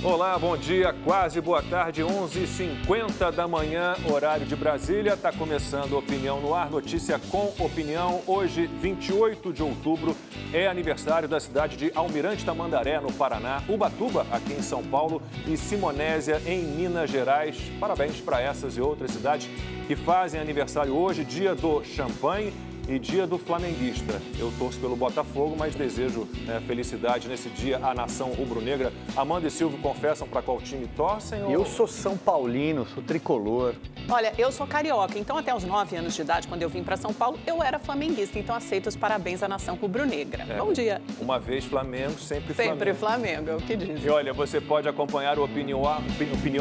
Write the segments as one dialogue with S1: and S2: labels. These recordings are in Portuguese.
S1: Olá, bom dia, quase boa tarde, 11h50 da manhã, horário de Brasília. Está começando Opinião no Ar, notícia com opinião. Hoje, 28 de outubro, é aniversário da cidade de Almirante Tamandaré, no Paraná, Ubatuba, aqui em São Paulo, e Simonésia, em Minas Gerais. Parabéns para essas e outras cidades que fazem aniversário hoje, dia do champanhe e dia do flamenguista. Eu torço pelo Botafogo, mas desejo felicidade nesse dia à nação rubro-negra. Amanda e Silvio confessam para qual time torcem?
S2: Eu sou São Paulino, sou tricolor.
S3: Olha, eu sou carioca, então até os 9 anos de idade, quando eu vim para São Paulo, eu era flamenguista, então aceito os parabéns à nação rubro-negra. Bom dia.
S1: Uma vez Flamengo, sempre Flamengo.
S3: Sempre Flamengo, é o que diz.
S1: E olha, você pode acompanhar o Opinião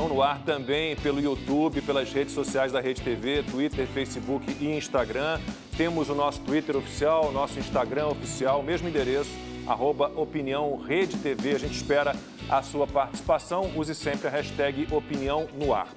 S1: no Ar também pelo YouTube, pelas redes sociais da Rede TV, Twitter, Facebook e Instagram. Temos o nosso Twitter oficial, nosso Instagram oficial, mesmo endereço, @Opinião Rede TV. A gente espera a sua participação. Use sempre a hashtag Opinião no Ar.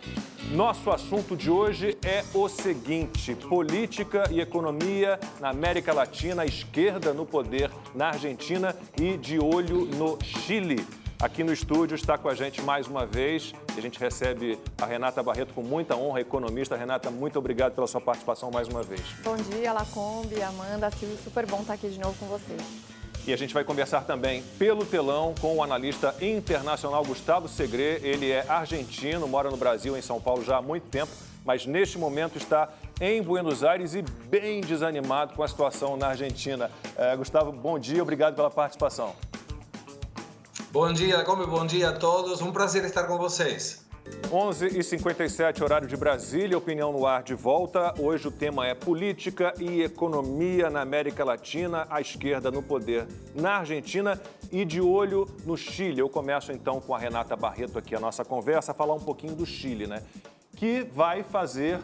S1: Nosso assunto de hoje é o seguinte: política e economia na América Latina, a esquerda no poder na Argentina e de olho no Chile. Aqui no estúdio está com a gente mais uma vez. A gente recebe a Renata Barreto com muita honra, economista. Renata, muito obrigado pela sua participação mais uma vez.
S4: Bom dia, Lacombe, Amanda, Silvio, super bom estar aqui de novo com vocês.
S1: E a gente vai conversar também pelo telão com o analista internacional Gustavo Segre. Ele é argentino, mora no Brasil, em São Paulo já há muito tempo, mas neste momento está em Buenos Aires e bem desanimado com a situação na Argentina. Gustavo, bom dia, obrigado pela participação.
S5: Bom dia, como bom dia a todos. Um prazer estar com vocês.
S1: 11h57, horário de Brasília, Opinião no Ar de volta. Hoje o tema é política e economia na América Latina, a esquerda no poder na Argentina e de olho no Chile. Eu começo então com a Renata Barreto aqui a nossa conversa, a falar um pouquinho do Chile, né? Que vai fazer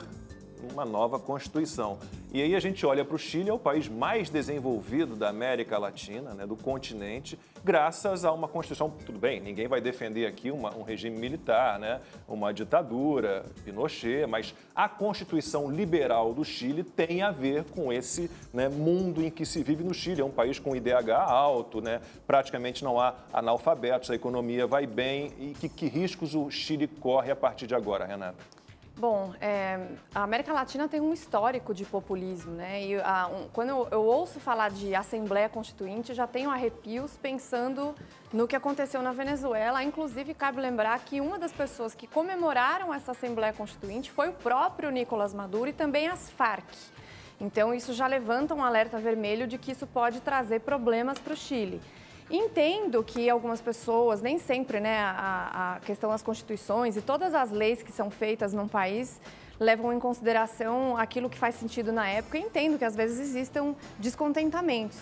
S1: uma nova Constituição. E aí a gente olha para o Chile, é o país mais desenvolvido da América Latina, né, do continente, graças a uma Constituição. Tudo bem, ninguém vai defender aqui um regime militar, né, uma ditadura, Pinochet, mas a Constituição liberal do Chile tem a ver com esse, né, mundo em que se vive no Chile. É um país com IDH alto, né, praticamente não há analfabetos, a economia vai bem. E que riscos o Chile corre a partir de agora, Renata?
S4: Bom, a América Latina tem um histórico de populismo, né? E quando eu ouço falar de Assembleia Constituinte, já tenho arrepios pensando no que aconteceu na Venezuela. Inclusive, cabe lembrar que uma das pessoas que comemoraram essa Assembleia Constituinte foi o próprio Nicolás Maduro e também as Farc. Então, isso já levanta um alerta vermelho de que isso pode trazer problemas para o Chile. Entendo que algumas pessoas, nem sempre, né, a questão das constituições e todas as leis que são feitas num país levam em consideração aquilo que faz sentido na época. E entendo que às vezes existam descontentamentos.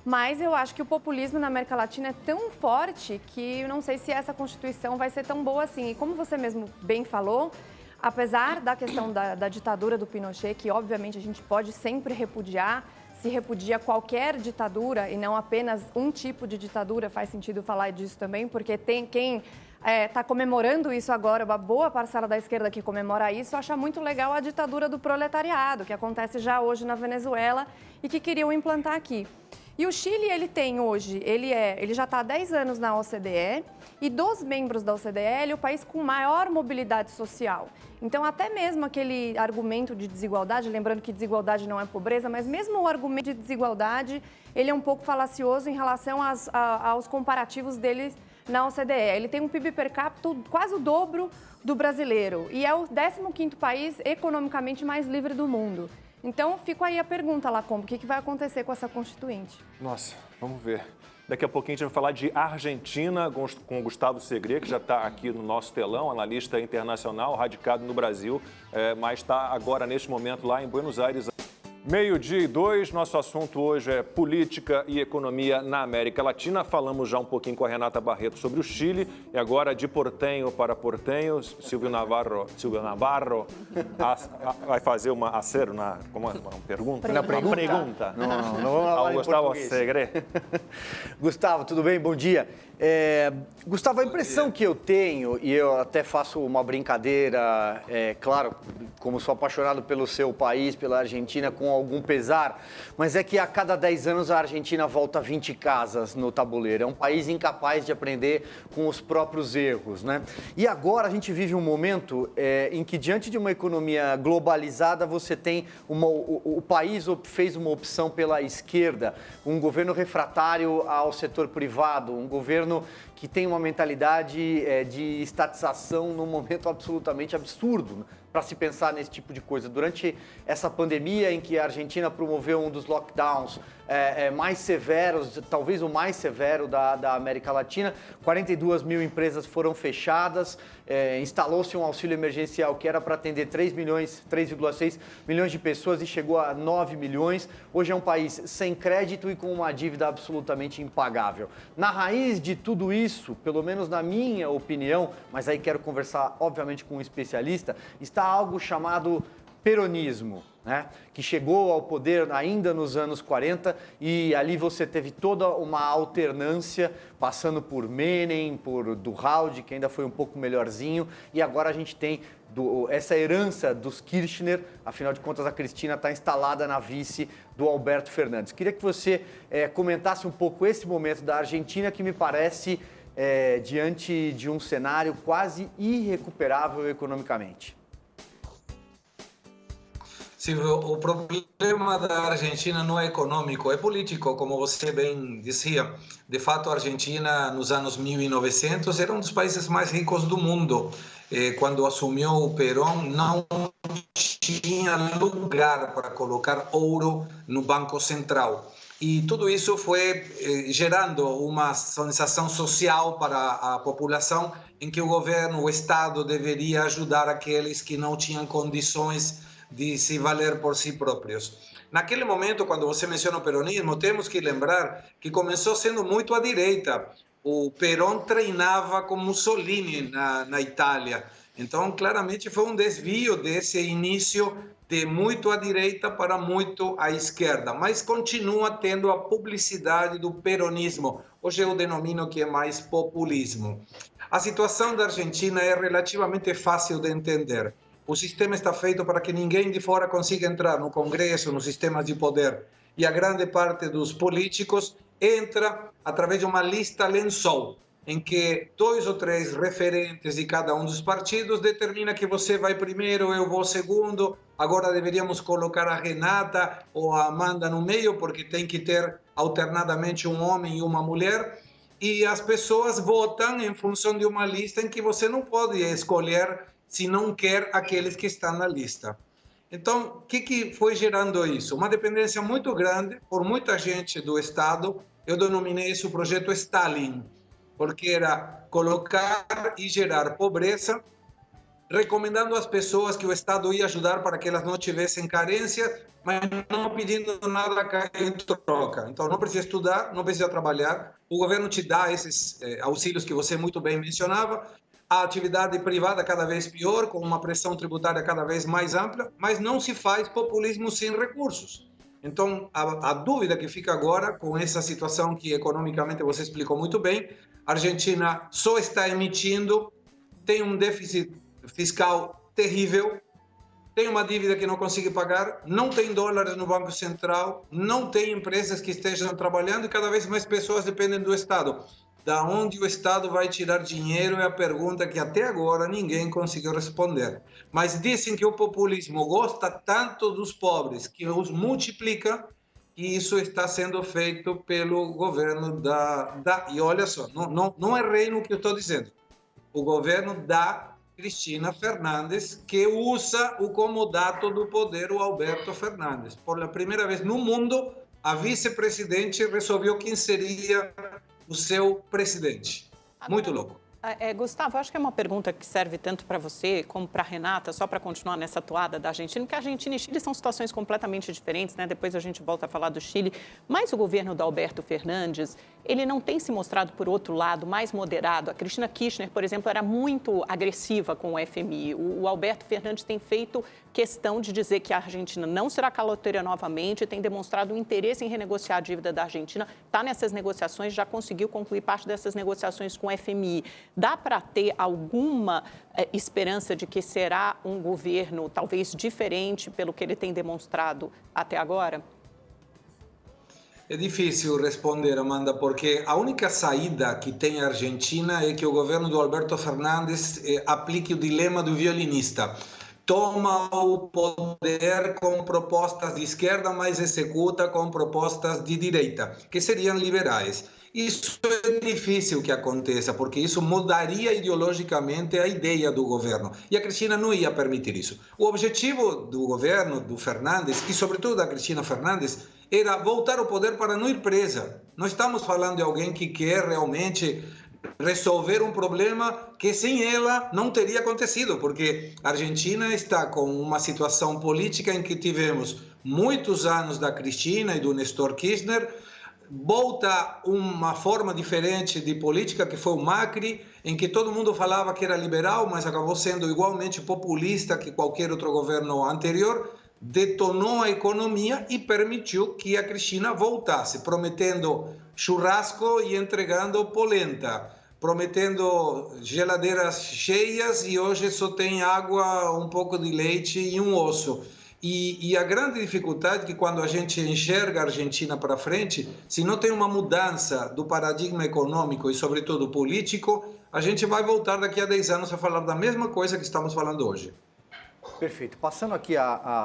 S4: Mas eu acho que o populismo na América Latina é tão forte que eu não sei se essa Constituição vai ser tão boa assim. E como você mesmo bem falou, apesar da questão da ditadura do Pinochet, que obviamente a gente pode sempre repudiar, se repudia qualquer ditadura e não apenas um tipo de ditadura, faz sentido falar disso também, porque tem quem está comemorando isso agora, uma boa parcela da esquerda que comemora isso, acha muito legal a ditadura do proletariado, que acontece já hoje na Venezuela e que queriam implantar aqui. E o Chile, ele tem hoje, ele já está há 10 anos na OCDE e dos membros da OCDE, ele é o país com maior mobilidade social. Então, até mesmo aquele argumento de desigualdade, lembrando que desigualdade não é pobreza, mas mesmo o argumento de desigualdade, ele é um pouco falacioso em relação aos comparativos dele na OCDE. Ele tem um PIB per capita quase o dobro do brasileiro e é o 15º país economicamente mais livre do mundo. Então, fico aí a pergunta, Lacombe, o que vai acontecer com essa Constituinte?
S1: Nossa, vamos ver. Daqui a pouquinho a gente vai falar de Argentina com o Gustavo Segre, que já está aqui no nosso telão, analista internacional, radicado no Brasil, mas está agora, neste momento, lá em Buenos Aires. 12h02, nosso assunto hoje é política e economia na América Latina. Falamos já um pouquinho com a Renata Barreto sobre o Chile e agora de portenho para portenho, Silvio Navarro vai fazer uma pergunta?
S2: Uma
S1: pergunta.
S2: Não vamos falar em
S1: Gustavo
S2: português.
S1: Segre.
S2: Gustavo, tudo bem? Bom dia. Gustavo, a impressão que eu tenho, e eu até faço uma brincadeira, claro, como sou apaixonado pelo seu país, pela Argentina, com algum pesar, mas é que a cada 10 anos a Argentina volta 20 casas no tabuleiro. É um país incapaz de aprender com os próprios erros, né? E agora a gente vive um momento em que, diante de uma economia globalizada, você tem o país fez uma opção pela esquerda, um governo refratário ao setor privado, um governo que tem uma mentalidade de estatização num momento absolutamente absurdo para se pensar nesse tipo de coisa. Durante essa pandemia em que a Argentina promoveu um dos lockdowns mais severos, talvez o mais severo da América Latina, 42 mil empresas foram fechadas, instalou-se um auxílio emergencial que era para atender 3,6 milhões de pessoas e chegou a 9 milhões. Hoje é um país sem crédito e com uma dívida absolutamente impagável. Na raiz de tudo isso, pelo menos na minha opinião, mas aí quero conversar obviamente com um especialista, está algo chamado peronismo, né? Que chegou ao poder ainda nos anos 40 e ali você teve toda uma alternância, passando por Menem, por Duhalde, que ainda foi um pouco melhorzinho, e agora a gente tem essa herança dos Kirchner, afinal de contas a Cristina está instalada na vice do Alberto Fernandes. Queria que você comentasse um pouco esse momento da Argentina, que me parece diante de um cenário quase irrecuperável economicamente.
S5: Sim, o problema da Argentina não é econômico, é político, como você bem dizia. De fato, a Argentina, nos anos 1900, era um dos países mais ricos do mundo. Quando assumiu o Perón, não tinha lugar para colocar ouro no Banco Central. E tudo isso foi gerando uma sensação social para a população em que o governo, o Estado, deveria ajudar aqueles que não tinham condições de se valer por si próprios. Naquele momento, quando você menciona o peronismo, temos que lembrar que começou sendo muito à direita. O Perón treinava com Mussolini na Itália. Então, claramente, foi um desvio desse início de muito à direita para muito à esquerda, mas continua tendo a publicidade do peronismo. Hoje eu denomino que é mais populismo. A situação da Argentina é relativamente fácil de entender. O sistema está feito para que ninguém de fora consiga entrar no Congresso, nos sistemas de poder. E a grande parte dos políticos entra através de uma lista lençol, em que 2 ou 3 referentes de cada um dos partidos determina que você vai primeiro, eu vou segundo. Agora deveríamos colocar a Renata ou a Amanda no meio, porque tem que ter alternadamente um homem e uma mulher. E as pessoas votam em função de uma lista em que você não pode escolher se não quer aqueles que estão na lista. Então, o que foi gerando isso? Uma dependência muito grande por muita gente do Estado. Eu denominei isso o projeto Stalin, porque era colocar e gerar pobreza, recomendando às pessoas que o Estado ia ajudar para que elas não tivessem carência, mas não pedindo nada em troca. Então, não precisa estudar, não precisa trabalhar, o governo te dá esses auxílios que você muito bem mencionava, a atividade privada cada vez pior, com uma pressão tributária cada vez mais ampla, mas não se faz populismo sem recursos. Então, a dúvida que fica agora, com essa situação que economicamente você explicou muito bem, a Argentina só está emitindo, tem um déficit fiscal terrível, tem uma dívida que não consegue pagar, não tem dólares no Banco Central, não tem empresas que estejam trabalhando e cada vez mais pessoas dependem do Estado. Da onde o Estado vai tirar dinheiro é a pergunta que até agora ninguém conseguiu responder. Mas dizem que o populismo gosta tanto dos pobres que os multiplica, e isso está sendo feito pelo governo e olha só, não errei no que eu estou dizendo. O governo da Cristina Fernandes, que usa o comodato do poder, o Alberto Fernandes. Por primeira vez no mundo, a vice-presidente resolveu quem seria o seu presidente. Muito louco.
S3: Gustavo, acho que é uma pergunta que serve tanto para você como para a Renata, só para continuar nessa toada da Argentina, porque a Argentina e Chile são situações completamente diferentes, né? Depois a gente volta a falar do Chile. Mas o governo do Alberto Fernandes, ele não tem se mostrado, por outro lado, mais moderado. A Cristina Kirchner, por exemplo, era muito agressiva com o FMI. O Alberto Fernandes tem feito questão de dizer que a Argentina não será caloteira novamente, tem demonstrado um interesse em renegociar a dívida da Argentina, está nessas negociações, já conseguiu concluir parte dessas negociações com o FMI. Dá para ter alguma esperança de que será um governo talvez diferente pelo que ele tem demonstrado até agora?
S5: É difícil responder, Amanda, porque a única saída que tem a Argentina é que o governo do Alberto Fernandes aplique o dilema do violinista. Toma o poder com propostas de esquerda, mas executa com propostas de direita, que seriam liberais. Isso é difícil que aconteça, porque isso mudaria ideologicamente a ideia do governo. E a Cristina não ia permitir isso. O objetivo do governo, do Fernandes, e sobretudo da Cristina Fernandes, era voltar ao poder para não ir presa. Não estamos falando de alguém que quer realmente resolver um problema que sem ela não teria acontecido, porque a Argentina está com uma situação política em que tivemos muitos anos da Cristina e do Néstor Kirchner, volta uma forma diferente de política que foi o Macri, em que todo mundo falava que era liberal, mas acabou sendo igualmente populista que qualquer outro governo anterior, detonou a economia e permitiu que a Cristina voltasse, prometendo churrasco e entregando polenta, prometendo geladeiras cheias e hoje só tem água, um pouco de leite e um osso. E a grande dificuldade é que quando a gente enxerga a Argentina para frente, se não tem uma mudança do paradigma econômico e sobretudo político, a gente vai voltar daqui a 10 anos a falar da mesma coisa que estamos falando hoje.
S2: Perfeito. Passando aqui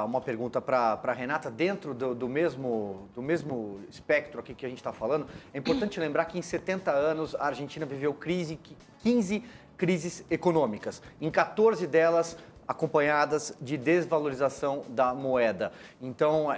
S2: uma pergunta para a Renata, dentro do mesmo espectro aqui que a gente está falando, é importante lembrar que em 70 anos a Argentina viveu 15 crises econômicas, em 14 delas acompanhadas de desvalorização da moeda. Então,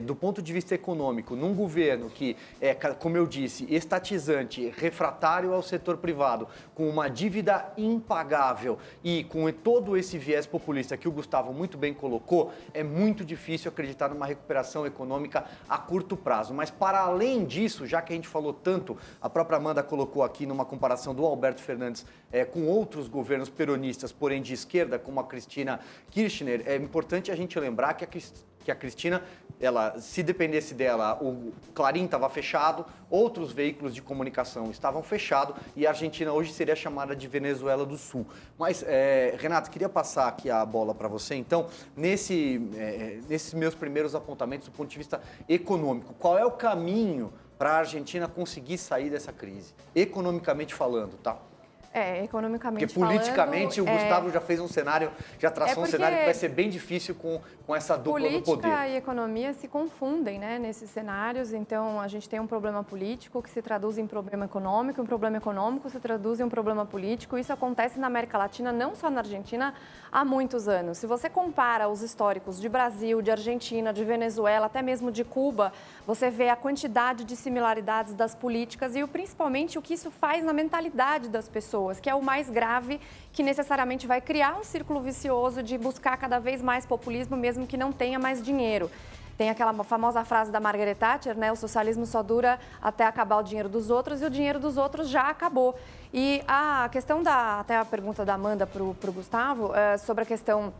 S2: do ponto de vista econômico, num governo que é, como eu disse, estatizante, refratário ao setor privado, com uma dívida impagável e com todo esse viés populista que o Gustavo muito bem colocou, é muito difícil acreditar numa recuperação econômica a curto prazo. Mas, para além disso, já que a gente falou tanto, a própria Amanda colocou aqui numa comparação do Alberto Fernandes com outros governos peronistas, porém de esquerda, como a Cristina Kirchner, é importante a gente lembrar que a Cristina, se dependesse dela, o Clarim estava fechado, outros veículos de comunicação estavam fechados e a Argentina hoje seria chamada de Venezuela do Sul. Mas, Renato, queria passar aqui a bola para você. Então, nesses meus primeiros apontamentos do ponto de vista econômico, qual é o caminho para a Argentina conseguir sair dessa crise, economicamente falando, tá?
S4: Economicamente
S2: porque politicamente
S4: falando,
S2: o Gustavo já fez um cenário, já traçou um cenário que vai ser bem difícil com essa dupla no poder.
S4: Política e economia se confundem, né, nesses cenários. Então, a gente tem um problema político que se traduz em problema econômico, um problema econômico se traduz em um problema político. Isso acontece na América Latina, não só na Argentina, há muitos anos. Se você compara os históricos de Brasil, de Argentina, de Venezuela, até mesmo de Cuba, você vê a quantidade de similaridades das políticas e principalmente o que isso faz na mentalidade das pessoas, que é o mais grave, que necessariamente vai criar um círculo vicioso de buscar cada vez mais populismo, mesmo que não tenha mais dinheiro. Tem aquela famosa frase da Margaret Thatcher, né? O socialismo só dura até acabar o dinheiro dos outros e o dinheiro dos outros já acabou. E a questão até a pergunta da Amanda para o Gustavo, sobre a questão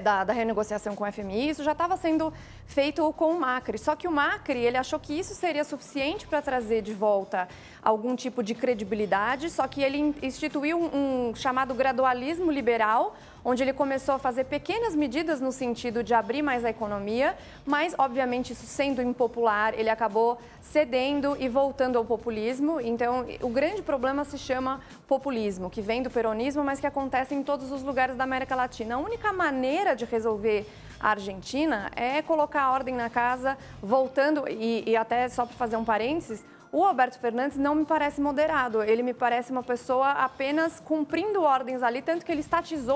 S4: da renegociação com o FMI, isso já estava sendo feito com o Macri. Só que o Macri, ele achou que isso seria suficiente para trazer de volta algum tipo de credibilidade, só que ele instituiu um chamado gradualismo liberal, onde ele começou a fazer pequenas medidas no sentido de abrir mais a economia, mas, obviamente, isso sendo impopular, ele acabou cedendo e voltando ao populismo. Então, o grande problema se chama populismo, que vem do peronismo, mas que acontece em todos os lugares da América Latina. A única maneira de resolver a Argentina é colocar a ordem na casa, voltando, e até só para fazer um parênteses, o Alberto Fernandes não me parece moderado, ele me parece uma pessoa apenas cumprindo ordens ali, tanto que ele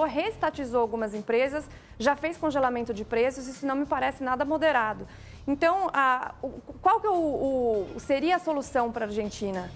S4: reestatizou algumas empresas, já fez congelamento de preços, isso não me parece nada moderado. Então, qual que seria a solução para a Argentina?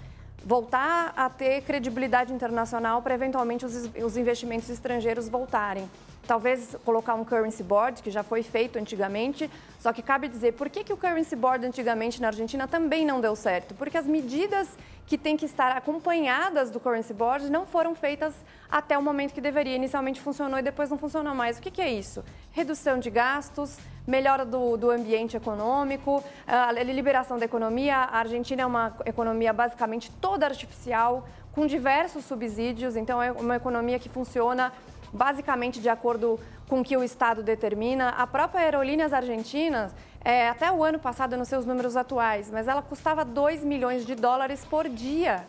S4: Voltar a ter credibilidade internacional para, eventualmente, os investimentos estrangeiros voltarem. talvez colocar um currency board, que já foi feito antigamente, só que cabe dizer por que o currency board antigamente na Argentina também não deu certo? Porque as medidas que têm que estar acompanhadas do currency board não foram feitas até o momento que deveria. Inicialmente funcionou e depois não funcionou mais. O que é isso? Redução de gastos, melhora do ambiente econômico, a liberação da economia. A Argentina é uma economia basicamente toda artificial, com diversos subsídios, então é uma economia que funciona basicamente de acordo com o que o Estado determina. A própria Aerolíneas Argentinas, até o ano passado, eu não sei os números atuais, mas ela custava 2 milhões de dólares por dia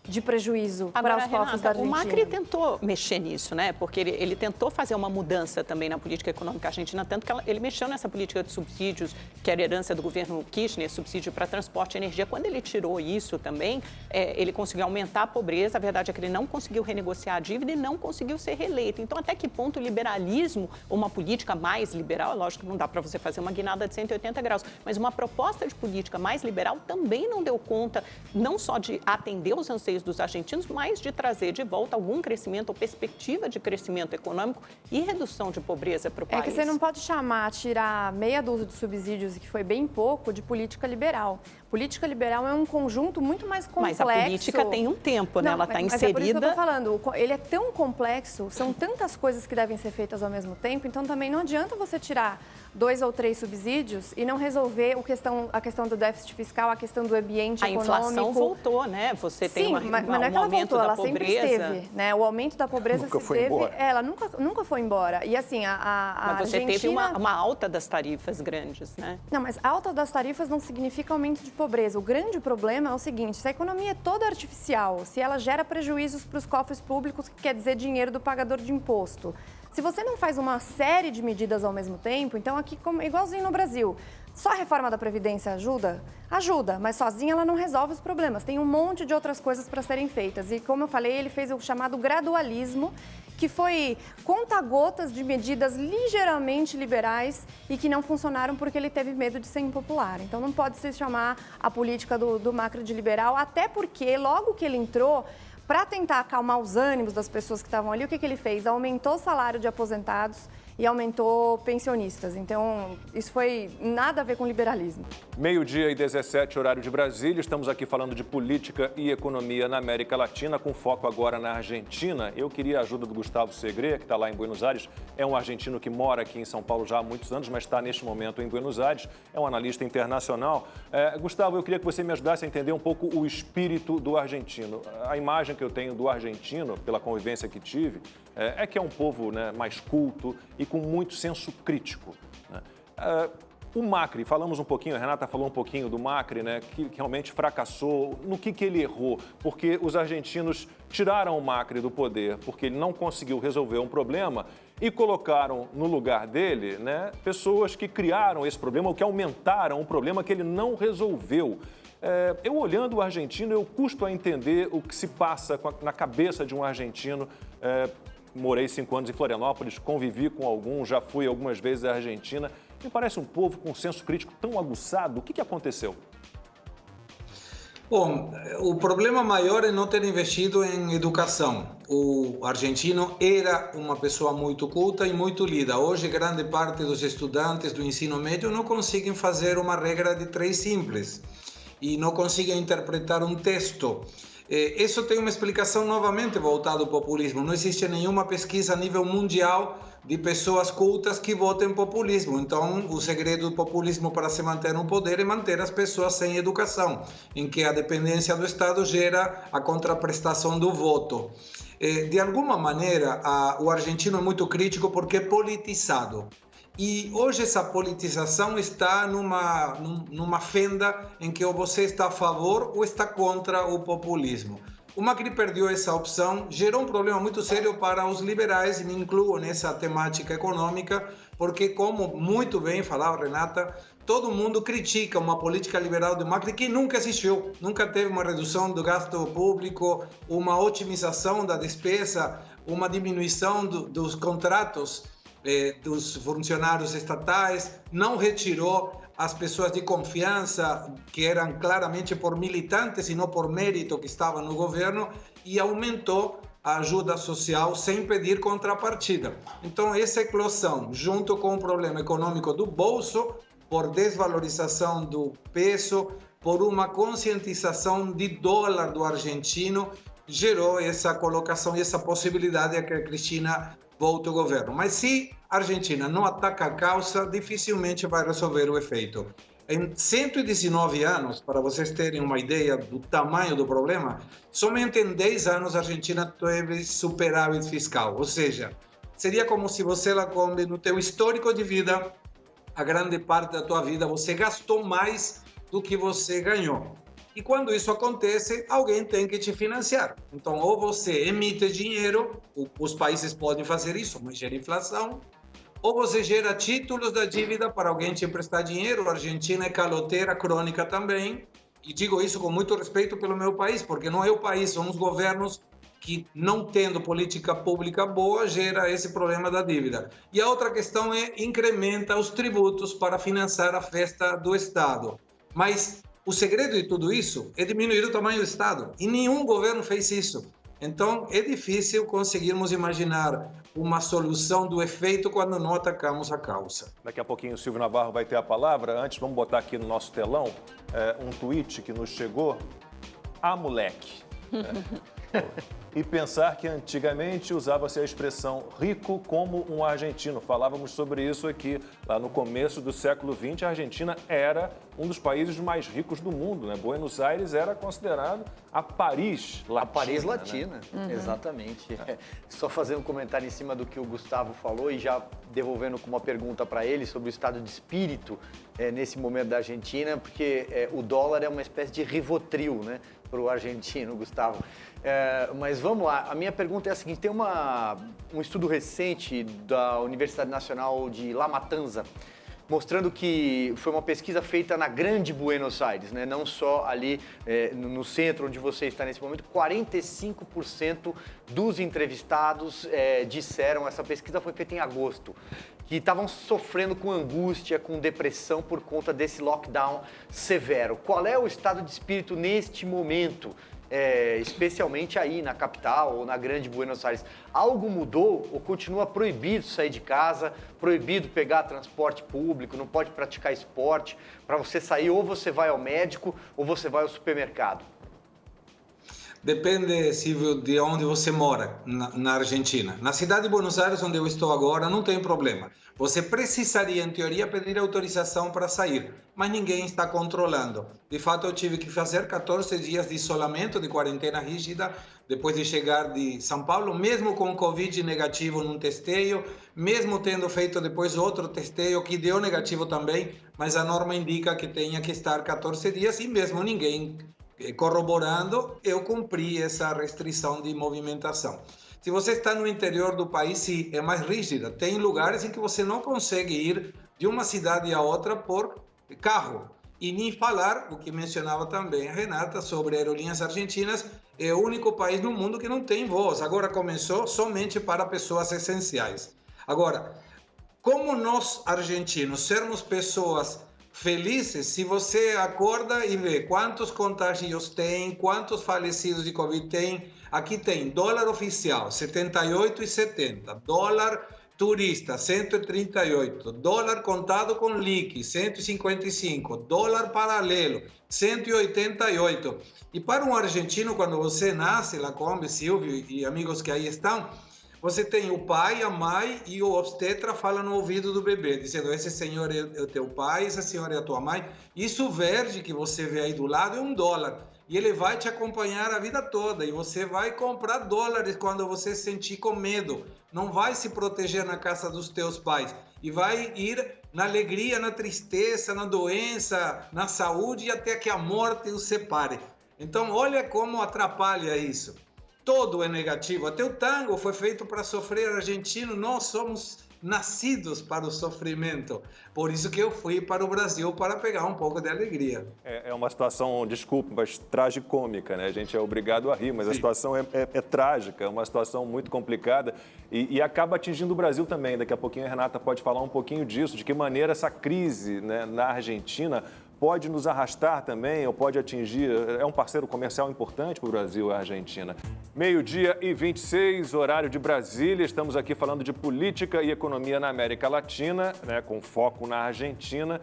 S4: de prejuízo para os cofres da Argentina.
S3: O Macri tentou mexer nisso, né? Porque ele tentou fazer uma mudança também na política econômica argentina, tanto que ele mexeu nessa política de subsídios, que era herança do governo Kirchner, subsídio para transporte e energia. Quando ele tirou isso também, ele conseguiu aumentar a pobreza. A verdade é que ele não conseguiu renegociar a dívida e não conseguiu ser reeleito. Então, até que ponto o liberalismo, uma política mais liberal, lógico que não dá para você fazer uma guinada de 180 graus, mas uma proposta de política mais liberal também não deu conta, não só de atender os anseios dos argentinos, mas de trazer de volta algum crescimento ou perspectiva de crescimento econômico e redução de pobreza para o país.
S4: É que você não pode tirar meia dúzia de subsídios, que foi bem pouco, de política liberal. Política liberal é um conjunto muito mais complexo.
S3: Mas a política tem um tempo, né? Ela está inserida...
S4: Mas é por isso que eu estou falando. Ele é tão complexo, são tantas coisas que devem ser feitas ao mesmo tempo, então também não adianta você tirar 2 ou 3 subsídios e não resolver a questão do déficit fiscal, a questão do ambiente econômico.
S3: A inflação voltou, né? Você tem
S4: mas não é que ela voltou, ela sempre esteve, né? O aumento da pobreza
S2: nunca foi embora.
S4: Ela nunca foi embora. E assim,
S3: mas você
S4: Argentina...
S3: teve uma alta das tarifas grandes, né?
S4: Não, mas alta das tarifas não significa aumento de pobreza. O grande problema é o seguinte, se a economia é toda artificial, se ela gera prejuízos para os cofres públicos, que quer dizer dinheiro do pagador de imposto, se você não faz uma série de medidas ao mesmo tempo, então aqui, igualzinho no Brasil, só a reforma da Previdência ajuda? Ajuda, mas sozinha ela não resolve os problemas. Tem um monte de outras coisas para serem feitas. E como eu falei, ele fez o chamado gradualismo, que foi conta-gotas de medidas ligeiramente liberais e que não funcionaram porque ele teve medo de ser impopular. Então não pode se chamar a política do Macri de liberal, até porque logo que ele entrou, para tentar acalmar os ânimos das pessoas que estavam ali, o que ele fez? Aumentou o salário de aposentados e aumentou pensionistas. Então, isso foi nada a ver com liberalismo.
S1: 12:17, horário de Brasília. Estamos aqui falando de política e economia na América Latina, com foco agora na Argentina. Eu queria a ajuda do Gustavo Segre, que está lá em Buenos Aires. É um argentino que mora aqui em São Paulo já há muitos anos, mas está neste momento em Buenos Aires. É um analista internacional. Gustavo, eu queria que você me ajudasse a entender um pouco o espírito do argentino. A imagem que eu tenho do argentino, pela convivência que tive, é que é um povo, né, mais culto e com muito senso crítico, né? O Macri, falamos um pouquinho, a Renata falou um pouquinho do Macri, né, que realmente fracassou. No que ele errou? Porque os argentinos tiraram o Macri do poder porque ele não conseguiu resolver um problema e colocaram no lugar dele, né, pessoas que criaram esse problema ou que aumentaram um problema que ele não resolveu. Eu olhando o argentino, eu custo a entender o que se passa na cabeça de um argentino. Morei 5 anos em Florianópolis, convivi com alguns, já fui algumas vezes à Argentina. Me parece um povo com um senso crítico tão aguçado. O que aconteceu?
S5: Bom, o problema maior é não ter investido em educação. O argentino era uma pessoa muito culta e muito lida. Hoje, grande parte dos estudantes do ensino médio não conseguem fazer uma regra de 3 simples e não conseguem interpretar um texto. Isso tem uma explicação novamente voltada ao populismo. Não existe nenhuma pesquisa a nível mundial de pessoas cultas que votem populismo. Então, o segredo do populismo para se manter no poder é manter as pessoas sem educação, em que a dependência do Estado gera a contraprestação do voto. De alguma maneira, o argentino é muito crítico porque é politizado. E hoje essa politização está numa fenda em que ou você está a favor ou está contra o populismo. O Macri perdeu essa opção, gerou um problema muito sério para os liberais, e me incluo nessa temática econômica, porque, como muito bem falava Renata, todo mundo critica uma política liberal do Macri que nunca existiu, nunca teve uma redução do gasto público, uma otimização da despesa, uma diminuição dos contratos dos funcionários estatais, não retirou as pessoas de confiança, que eram claramente por militantes e não por mérito que estavam no governo, e aumentou a ajuda social sem pedir contrapartida. Então, essa eclosão, junto com o problema econômico do bolso, por desvalorização do peso, por uma conscientização de dólar do argentino, gerou essa colocação e essa possibilidade de que a Cristina volte ao governo. Mas se a Argentina não ataca a causa, dificilmente vai resolver o efeito. Em 119 anos, para vocês terem uma ideia do tamanho do problema, somente em 10 anos a Argentina teve superávit fiscal. Ou seja, seria como se você, Lacombe, no teu histórico de vida, a grande parte da tua vida você gastou mais do que você ganhou. E quando isso acontece, alguém tem que te financiar. Então, ou você emite dinheiro, os países podem fazer isso, mas gera inflação, ou você gera títulos da dívida para alguém te emprestar dinheiro. A Argentina é caloteira crônica também, e digo isso com muito respeito pelo meu país, porque não é o país, são os governos que, não tendo política pública boa, gera esse problema da dívida. E a outra questão é incrementa os tributos para financiar a festa do Estado. Mas o segredo de tudo isso é diminuir o tamanho do Estado, e nenhum governo fez isso. Então, é difícil conseguirmos imaginar uma solução do efeito quando não atacamos a causa.
S1: Daqui a pouquinho o Silvio Navarro vai ter a palavra. Antes, vamos botar aqui no nosso telão um tweet que nos chegou. Ah, moleque! E pensar que antigamente usava-se a expressão rico como um argentino. Falávamos sobre isso aqui. Lá no começo do século XX, a Argentina era um dos países mais ricos do mundo, né? Buenos Aires era considerado a Paris Latina.
S2: A Paris Latina,
S1: né?
S2: Exatamente. Só fazer um comentário em cima do que o Gustavo falou e já devolvendo com uma pergunta para ele sobre o estado de espírito nesse momento da Argentina, porque o dólar é uma espécie de Rivotril, né, para o argentino, Gustavo. Mas vamos lá, a minha pergunta é a seguinte: tem um estudo recente da Universidade Nacional de La Matanza, mostrando que foi uma pesquisa feita na Grande Buenos Aires, né? Não só ali no centro onde você está nesse momento. 45% dos entrevistados disseram, essa pesquisa foi feita em agosto, que estavam sofrendo com angústia, com depressão por conta desse lockdown severo. Qual é o estado de espírito neste momento? Especialmente aí na capital ou na Grande Buenos Aires, algo mudou ou continua proibido sair de casa, proibido pegar transporte público, não pode praticar esporte? Para você sair, ou você vai ao médico ou você vai ao supermercado.
S5: Depende, Silvio, de onde você mora na Argentina. Na cidade de Buenos Aires, onde eu estou agora, não tem problema. Você precisaria, em teoria, pedir autorização para sair, mas ninguém está controlando. De fato, eu tive que fazer 14 dias de isolamento, de quarentena rígida, depois de chegar de São Paulo, mesmo com Covid negativo num testeio, mesmo tendo feito depois outro testeio que deu negativo também, mas a norma indica que tenha que estar 14 dias e mesmo ninguém corroborando, eu cumpri essa restrição de movimentação. Se você está no interior do país, sim, é mais rígida. Tem lugares em que você não consegue ir de uma cidade a outra por carro. E nem falar, o que mencionava também a Renata, sobre aerolíneas argentinas, é o único país no mundo que não tem voos. Agora começou somente para pessoas essenciais. Agora, como nós, argentinos, sermos pessoas felizes, se você acorda e vê quantos contágios tem, quantos falecidos de Covid tem. Aqui tem dólar oficial, 78,70, dólar turista, 138, dólar contado com liqui, 155, dólar paralelo, 188. E para um argentino, quando você nasce, Lacombe, Silvio e amigos que aí estão, você tem o pai, a mãe e o obstetra fala no ouvido do bebê, dizendo: esse senhor é o teu pai, essa senhora é a tua mãe. Isso verde que você vê aí do lado é $1. E ele vai te acompanhar a vida toda. E você vai comprar dólares quando você se sentir com medo. Não vai se proteger na casa dos teus pais. E vai ir na alegria, na tristeza, na doença, na saúde, até que a morte os separe. Então, olha como atrapalha isso. Todo é negativo. Até o tango foi feito para sofrer. Argentino, nós somos nascidos para o sofrimento. Por isso que eu fui para o Brasil para pegar um pouco de alegria.
S1: É uma situação, desculpa, mas tragicômica, né? A gente é obrigado a rir, mas a situação é trágica, é uma situação muito complicada e acaba atingindo o Brasil também. Daqui a pouquinho a Renata pode falar um pouquinho disso, de que maneira essa crise, né, na Argentina pode nos arrastar também, ou pode atingir, é um parceiro comercial importante para o Brasil, a Argentina. 12h26, horário de Brasília, estamos aqui falando de política e economia na América Latina, né, com foco na Argentina.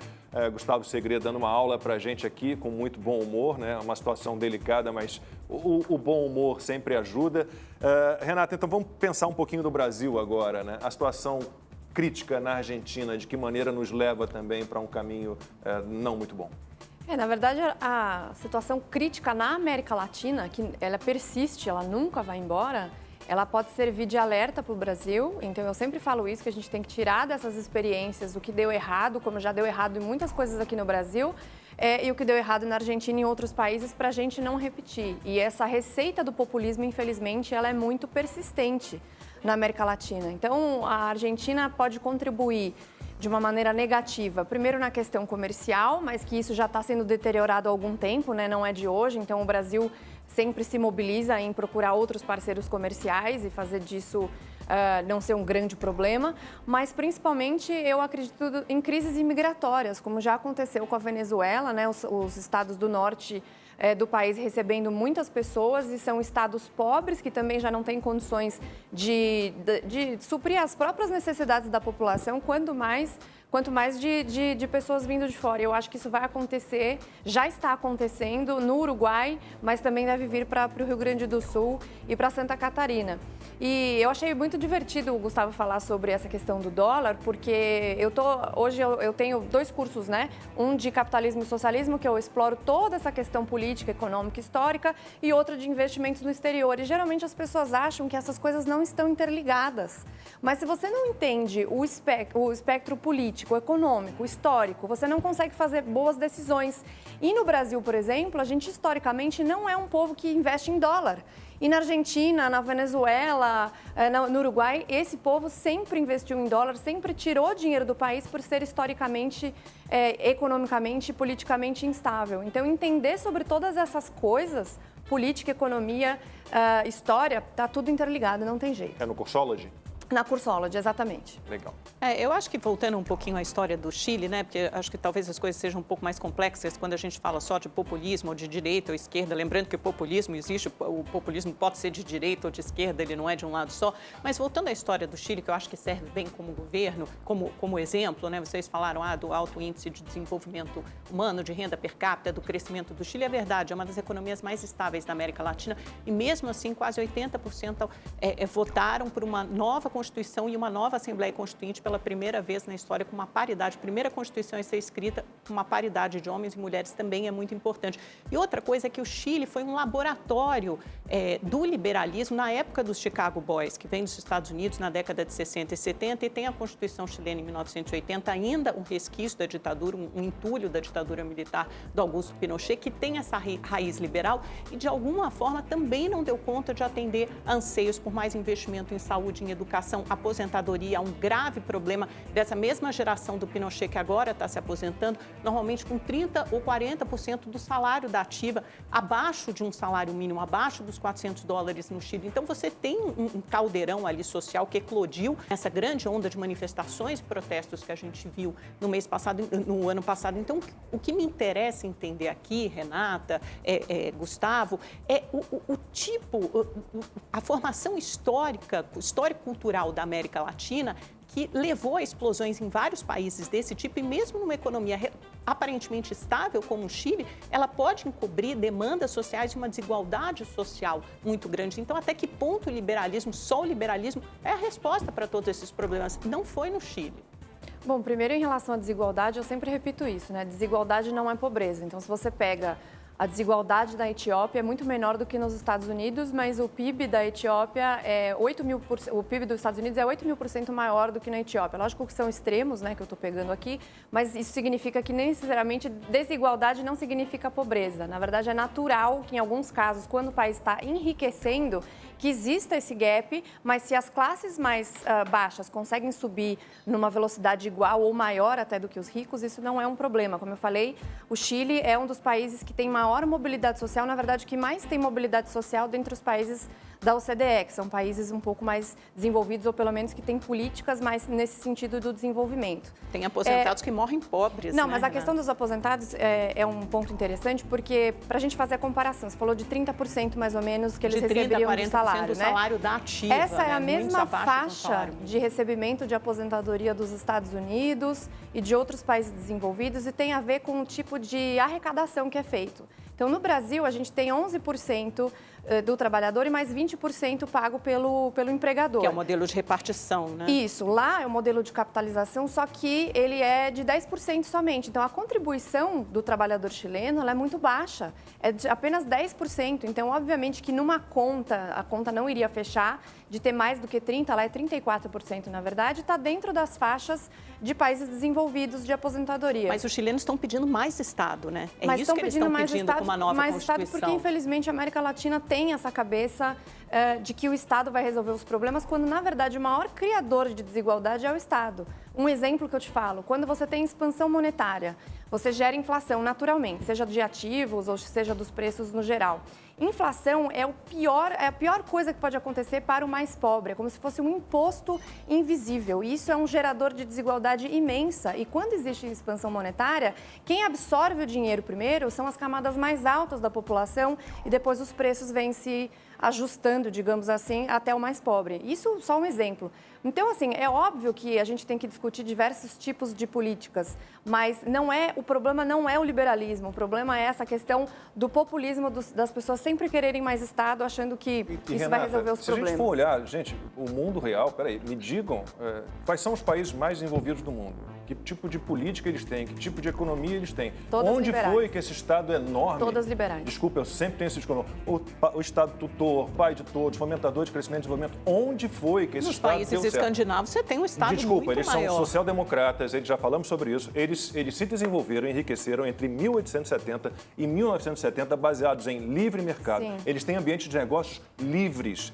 S1: Gustavo Segredo dando uma aula para a gente aqui com muito bom humor, né? Uma situação delicada, mas o bom humor sempre ajuda. Renata, então vamos pensar um pouquinho do Brasil agora, né? A situação crítica na Argentina, de que maneira nos leva também para um caminho não muito bom?
S4: Na verdade, a situação crítica na América Latina, que ela persiste, ela nunca vai embora, ela pode servir de alerta para o Brasil. Então, eu sempre falo isso, que a gente tem que tirar dessas experiências o que deu errado, como já deu errado em muitas coisas aqui no Brasil, e o que deu errado na Argentina e em outros países, para a gente não repetir. E essa receita do populismo, infelizmente, ela é muito persistente na América Latina. Então, a Argentina pode contribuir de uma maneira negativa, primeiro na questão comercial, mas que isso já está sendo deteriorado há algum tempo, né? Não é de hoje. Então, o Brasil sempre se mobiliza em procurar outros parceiros comerciais e fazer disso não ser um grande problema, mas principalmente eu acredito em crises imigratórias, como já aconteceu com a Venezuela, né? Os estados do norte do país recebendo muitas pessoas, e são estados pobres que também já não têm condições de suprir as próprias necessidades da população, quanto mais de pessoas vindo de fora. Eu acho que isso vai acontecer, já está acontecendo no Uruguai, mas também deve vir para o Rio Grande do Sul e para Santa Catarina. E eu achei muito divertido o Gustavo falar sobre essa questão do dólar, porque hoje eu tenho 2 cursos, né? Um de capitalismo e socialismo, que eu exploro toda essa questão política, econômica, histórica, e outro de investimentos no exterior. E geralmente as pessoas acham que essas coisas não estão interligadas. Mas se você não entende o espectro político, econômico, histórico, você não consegue fazer boas decisões. E no Brasil, por exemplo, a gente historicamente não é um povo que investe em dólar. E na Argentina, na Venezuela, no Uruguai, esse povo sempre investiu em dólar, sempre tirou dinheiro do país por ser historicamente, economicamente e politicamente instável. Então, entender sobre todas essas coisas, política, economia, história, está tudo interligado, não tem jeito.
S1: É no Cursology?
S4: Na Cursology, exatamente.
S1: Legal.
S3: Eu acho que voltando um pouquinho à história do Chile, né, porque acho que talvez as coisas sejam um pouco mais complexas quando a gente fala só de populismo, ou de direita ou esquerda, lembrando que o populismo existe, o populismo pode ser de direita ou de esquerda, ele não é de um lado só, mas voltando à história do Chile, que eu acho que serve bem como governo, como exemplo, né, vocês falaram do alto índice de desenvolvimento humano, de renda per capita, do crescimento do Chile, é verdade, é uma das economias mais estáveis da América Latina, e mesmo assim quase 80% votaram por uma nova Constituição e uma nova Assembleia Constituinte pela primeira vez na história com uma paridade. Primeira Constituição a ser escrita com uma paridade de homens e mulheres também é muito importante. E outra coisa é que o Chile foi um laboratório do liberalismo na época dos Chicago Boys, que vem dos Estados Unidos na década de 60 e 70 e tem a Constituição chilena em 1980, ainda um resquício da ditadura, um entulho da ditadura militar do Augusto Pinochet, que tem essa raiz liberal e de alguma forma também não deu conta de atender anseios por mais investimento em saúde, em educação, aposentadoria, um grave problema dessa mesma geração do Pinochet que agora está se aposentando, normalmente com 30% ou 40% do salário da ativa, abaixo de um salário mínimo, abaixo dos $400 no Chile. Então, você tem um caldeirão ali social que eclodiu essa grande onda de manifestações e protestos que a gente viu no ano passado. Então, o que me interessa entender aqui, Renata, Gustavo, é a formação histórico-cultural da América Latina, que levou a explosões em vários países desse tipo, e mesmo numa economia aparentemente estável como o Chile, ela pode encobrir demandas sociais e uma desigualdade social muito grande. Então, até que ponto o liberalismo, só o liberalismo, é a resposta para todos esses problemas? Não foi no Chile.
S4: Bom, primeiro, em relação à desigualdade, eu sempre repito isso, né? Desigualdade não é pobreza. Então, se você pega a desigualdade da Etiópia, é muito menor do que nos Estados Unidos, mas o PIB da Etiópia o PIB dos Estados Unidos é 8.000% maior do que na Etiópia. Lógico que são extremos, né, que eu estou pegando aqui, mas isso significa que necessariamente desigualdade não significa pobreza. Na verdade, é natural que em alguns casos, quando o país está enriquecendo, que exista esse gap, mas se as classes mais baixas conseguem subir numa velocidade igual ou maior até do que os ricos, isso não é um problema. Como eu falei, o Chile é um dos países que tem maior mobilidade social, na verdade, que mais tem mobilidade social dentre os países da OCDE, que são países um pouco mais desenvolvidos, ou pelo menos que têm políticas mais nesse sentido do desenvolvimento.
S3: Tem aposentados que morrem pobres,
S4: Não,
S3: né,
S4: mas a questão dos aposentados é um ponto interessante, porque para a gente fazer a comparação, você falou de 30% mais ou menos que eles receberiam do salário,
S3: do salário da ativa.
S4: Essa é a
S3: né?
S4: mesma faixa de recebimento de aposentadoria dos Estados Unidos e de outros países desenvolvidos, e tem a ver com o tipo de arrecadação que é feito. Então, no Brasil, a gente tem 11% do trabalhador e mais 20% pago pelo empregador.
S3: Que é o modelo de repartição, né?
S4: Isso. Lá é o modelo de capitalização, só que ele é de 10% somente. Então, a contribuição do trabalhador chileno ela é muito baixa. É de apenas 10%. Então, obviamente que numa conta, a conta não iria fechar de ter mais do que 30%, lá é 34%, na verdade, está dentro das faixas de países desenvolvidos de aposentadoria.
S3: Mas os chilenos estão pedindo mais Estado, né? É
S4: Mas
S3: isso que eles estão pedindo
S4: Estado,
S3: com uma nova
S4: mais
S3: Constituição.
S4: Estado, porque, infelizmente, a América Latina tem essa cabeça de que o Estado vai resolver os problemas, quando, na verdade, o maior criador de desigualdade é o Estado. Um exemplo que eu te falo, quando você tem expansão monetária, você gera inflação naturalmente, seja de ativos ou seja dos preços no geral. Inflação é a pior coisa que pode acontecer para o mais pobre, é como se fosse um imposto invisível. E isso é um gerador de desigualdade imensa. E quando existe expansão monetária, quem absorve o dinheiro primeiro são as camadas mais altas da população e depois os preços vêm se ajustando, digamos assim, até o mais pobre. Isso só um exemplo. Então, assim, é óbvio que a gente tem que discutir diversos tipos de políticas, mas o problema não é o liberalismo, o problema é essa questão do populismo das pessoas sempre quererem mais Estado, achando que isso
S1: Renata,
S4: vai resolver os problemas.
S1: Se a gente for olhar, gente, o mundo real, peraí, me digam quais são os países mais desenvolvidos do mundo? Que tipo de política eles têm? Que tipo de economia eles têm?
S4: Todas
S1: Onde
S4: liberais.
S1: foi que esse Estado enorme...
S4: Todas liberais.
S1: Desculpa, eu sempre tenho esse discurso. O Estado tutor, pai de todos, fomentador de crescimento e desenvolvimento. Onde foi que esse
S3: Nos
S1: Estado
S3: países
S1: deu certo?
S3: escandinavos, você tem um Estado
S1: Desculpa,
S3: muito
S1: eles
S3: maior.
S1: são social-democratas, eles já falamos sobre isso. Eles se desenvolveram, enriqueceram entre 1870 e 1970, baseados em livre mercado.
S4: Sim.
S1: Eles têm ambientes de negócios livres.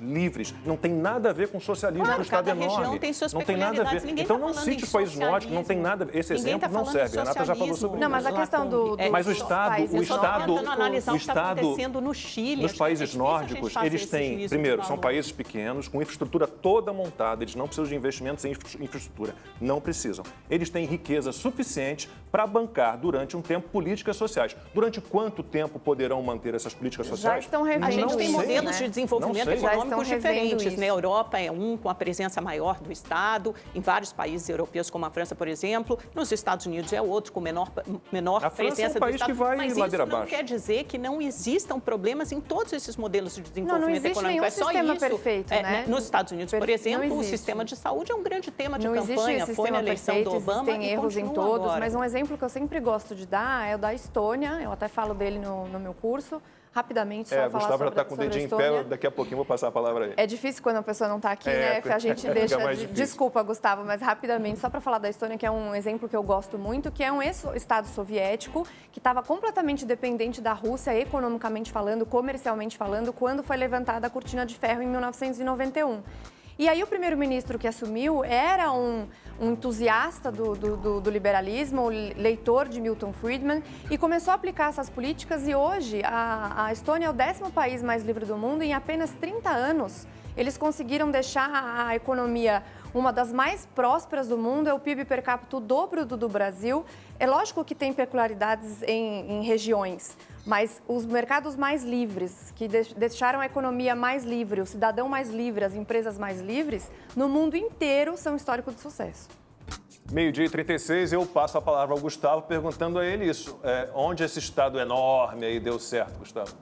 S1: Não tem nada a ver com socialismo,
S3: Claro,
S1: o Estado é
S3: cada
S1: enorme.
S3: região tem suas
S1: não tem nada a ver.
S3: peculiaridades. Ninguém
S1: Então
S3: tá
S1: não
S3: falando
S1: cite
S3: em
S1: os países nórdicos, não tem nada. Esse
S3: Ninguém
S1: exemplo
S3: tá
S1: não
S3: falando
S1: serve.
S3: de
S1: A Renata já falou sobre
S3: socialismo.
S4: Não, mas a questão do
S1: Mas o
S4: dos
S1: Estado,
S4: países,
S1: o
S3: Eu só tô
S1: Estado,
S3: tentando analisar
S1: o
S3: o que está
S1: Estado,
S3: acontecendo no Chile.
S1: nos
S3: Acho que
S1: países
S3: é difícil a gente
S1: nórdicos,
S3: fazer
S1: eles
S3: esse
S1: têm,
S3: juízo
S1: primeiro,
S3: de
S1: são
S3: valor.
S1: países pequenos, com infraestrutura toda montada, eles não precisam de investimentos em infraestrutura, não precisam. Eles têm riqueza suficiente para bancar, durante um tempo, políticas sociais. Durante quanto tempo poderão manter essas políticas sociais?
S4: estão revendo
S3: A gente
S1: Não
S3: tem
S1: sei.
S3: modelos de
S1: Não
S3: desenvolvimento
S1: sei.
S4: Já
S3: econômicos
S4: estão revendo
S3: diferentes.
S4: isso.
S3: Na Europa é com a presença maior do Estado, em vários países europeus, como a França, por exemplo. Nos Estados Unidos é outro, com menor
S1: A França
S3: presença
S1: é um país
S3: do Estado.
S1: que vai
S3: Mas
S1: ladeira
S3: isso não
S1: abaixo.
S3: quer dizer que não existam problemas em todos esses modelos de
S4: Não
S3: desenvolvimento
S4: existe
S3: econômico.
S4: nenhum
S3: É só
S4: sistema
S3: isso.
S4: perfeito, né?
S3: Nos Estados Unidos, por
S4: Não
S3: exemplo, o
S4: existe.
S3: sistema de saúde é um grande tema de
S4: Não existe
S3: campanha.
S4: esse
S3: Foi na
S4: sistema
S3: eleição
S4: perfeito,
S3: do Obama
S4: existem
S3: e
S4: erros em
S3: continua
S4: todos,
S3: agora.
S4: mas um exemplo que eu sempre gosto de dar é o da Estônia, eu até falo dele no meu curso, rapidamente, só falar
S1: Gustavo já
S4: sobre,
S1: está com o
S4: sobre a
S1: dedinho em
S4: Estônia.
S1: pé, daqui a pouquinho eu vou passar a palavra aí.
S4: É difícil quando a pessoa não está aqui, né? Que a gente
S1: fica
S4: deixa.
S1: mais difícil.
S4: Desculpa, Gustavo, mas rapidamente, só para falar da Estônia, que é um exemplo que eu gosto muito, que é um ex-estado soviético que estava completamente dependente da Rússia, economicamente falando, comercialmente falando, quando foi levantada a cortina de ferro em 1991. E aí o primeiro-ministro que assumiu era um entusiasta do liberalismo, leitor de Milton Friedman, e começou a aplicar essas políticas, e hoje a Estônia é o 10º país mais livre do mundo, e em apenas 30 anos eles conseguiram deixar a economia uma das mais prósperas do mundo, é o PIB per capita o dobro do Brasil. É lógico que tem peculiaridades em regiões, mas os mercados mais livres, que deixaram a economia mais livre, o cidadão mais livre, as empresas mais livres, no mundo inteiro são histórico de sucesso.
S1: 12h36, eu passo a palavra ao Gustavo, perguntando a ele isso. Onde esse Estado enorme aí deu certo, Gustavo?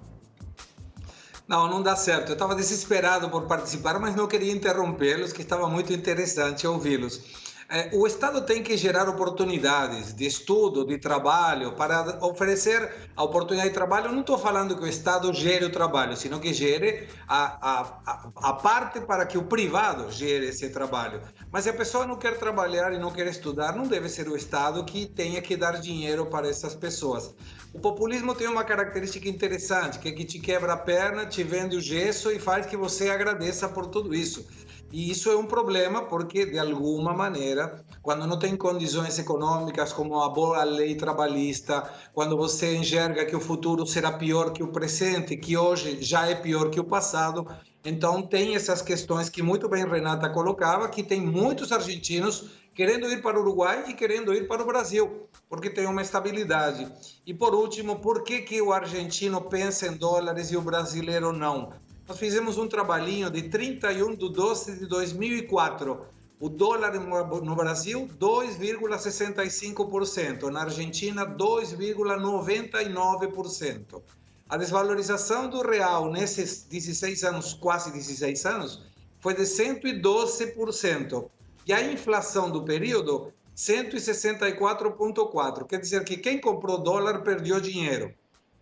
S5: Não dá certo. Eu estava desesperado por participar, mas não queria interrompê-los, que estava muito interessante ouvi-los. O Estado tem que gerar oportunidades de estudo, de trabalho, para oferecer a oportunidade de trabalho. Eu não estou falando que o Estado gere o trabalho, senão que gere a parte para que o privado gere esse trabalho. Mas se a pessoa não quer trabalhar e não quer estudar, não deve ser o Estado que tenha que dar dinheiro para essas pessoas. O populismo tem uma característica interessante, que é que te quebra a perna, te vende o gesso e faz que você agradeça por tudo isso. E isso é um problema porque, de alguma maneira, quando não tem condições econômicas como a boa lei trabalhista, quando você enxerga que o futuro será pior que o presente, que hoje já é pior que o passado, Então, tem essas questões que muito bem Renata colocava, que tem muitos argentinos querendo ir para o Uruguai e querendo ir para o Brasil, porque tem uma estabilidade. E, por último, por que o argentino pensa em dólares e o brasileiro não? Nós fizemos um trabalhinho de 31/12/2004. O dólar no Brasil, 2,65%. Na Argentina, 2,99%. A desvalorização do real nesses 16 anos, quase 16 anos, foi de 112%. E a inflação do período, 164,4%. Quer dizer que quem comprou dólar perdeu dinheiro.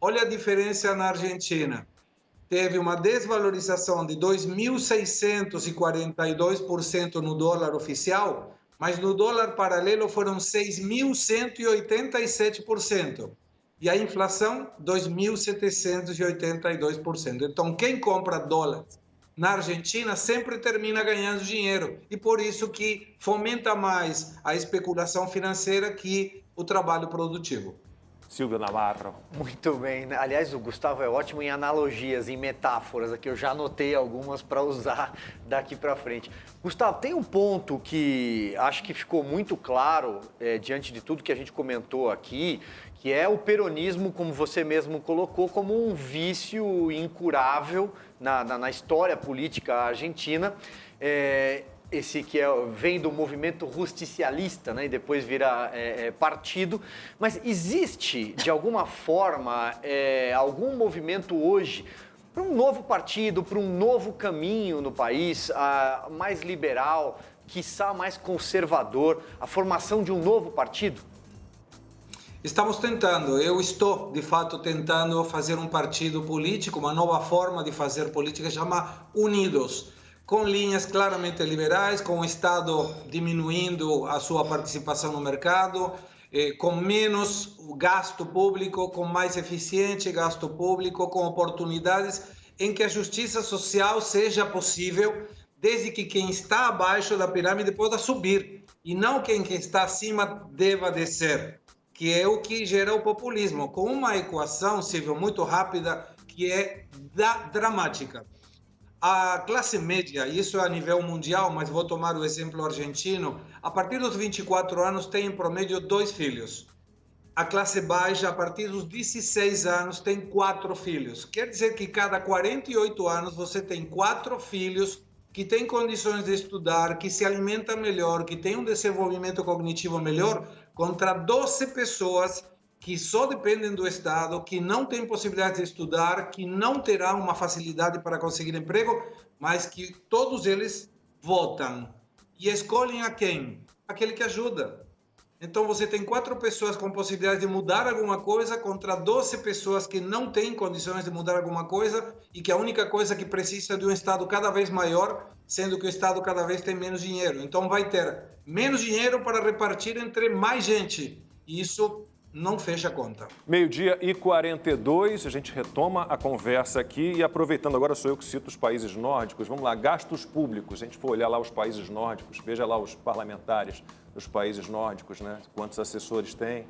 S5: Olha a diferença na Argentina. Teve uma desvalorização de 2.642% no dólar oficial, mas no dólar paralelo foram 6.187%. E a inflação, 2.782%. Então, quem compra dólares na Argentina sempre termina ganhando dinheiro. E por isso que fomenta mais a especulação financeira que o trabalho produtivo.
S1: Silvio Navarro.
S2: Muito bem. Aliás, o Gustavo é ótimo em analogias, em metáforas. Aqui eu já anotei algumas para usar daqui para frente. Gustavo, tem um ponto que acho que ficou muito claro diante de tudo que a gente comentou aqui, que é o peronismo, como você mesmo colocou, como um vício incurável na história política argentina. Esse que vem do movimento justicialista, né, e depois vira partido. Mas existe, de alguma forma, algum movimento hoje para um novo partido, para um novo caminho no país, mais liberal, quiçá mais conservador, a formação de um novo partido?
S5: Estamos tentando, eu estou de fato tentando fazer um partido político, uma nova forma de fazer política, chama Unidos, com linhas claramente liberais, com o Estado diminuindo a sua participação no mercado, com menos gasto público, com mais eficiente gasto público, com oportunidades em que a justiça social seja possível, desde que quem está abaixo da pirâmide possa subir, e não quem está acima deva descer, que é o que gera o populismo, com uma equação, Silvio, muito rápida, que é dramática. A classe média, isso é a nível mundial, mas vou tomar o exemplo argentino, a partir dos 24 anos tem em promédio 2 filhos. A classe baixa, a partir dos 16 anos, tem 4 filhos. Quer dizer que cada 48 anos você tem 4 filhos que têm condições de estudar, que se alimentam melhor, que têm um desenvolvimento cognitivo melhor, contra 12 pessoas que só dependem do Estado, que não têm possibilidade de estudar, que não terão uma facilidade para conseguir emprego, mas que todos eles votam. E escolhem a quem? Aquele que ajuda. Então você tem 4 pessoas com possibilidade de mudar alguma coisa contra 12 pessoas que não têm condições de mudar alguma coisa e que a única coisa que precisa é de um Estado cada vez maior, sendo que o Estado cada vez tem menos dinheiro. Então vai ter menos dinheiro para repartir entre mais gente. E isso não fecha a conta.
S1: 12:42, a gente retoma a conversa aqui e aproveitando, agora sou eu que cito os países nórdicos, vamos lá, gastos públicos, se a gente for olhar lá os países nórdicos, veja lá os parlamentares dos países nórdicos, né? Quantos assessores tem,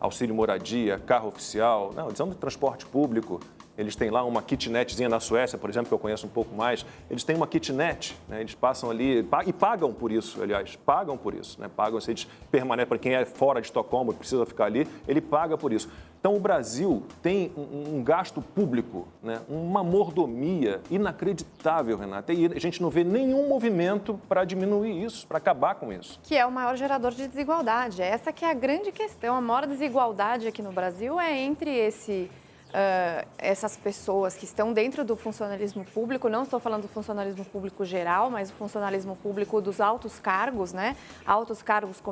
S1: auxílio moradia, carro oficial, não, dizendo de transporte público. Eles têm lá uma kitnetzinha na Suécia, por exemplo, que eu conheço um pouco mais. Eles têm uma kitnet, né? Eles passam ali e pagam por isso, aliás, pagam por isso, né? Pagam, se eles permanecem, para quem é fora de Estocolmo, precisa ficar ali, ele paga por isso. Então, o Brasil tem um gasto público, né? Uma mordomia inacreditável, Renata. E a gente não vê nenhum movimento para diminuir isso, para acabar com isso.
S4: Que é o maior gerador de desigualdade. Essa que é a grande questão. A maior desigualdade aqui no Brasil é entre essas pessoas que estão dentro do funcionalismo público, não estou falando do funcionalismo público geral, mas o funcionalismo público dos altos cargos, né? Altos cargos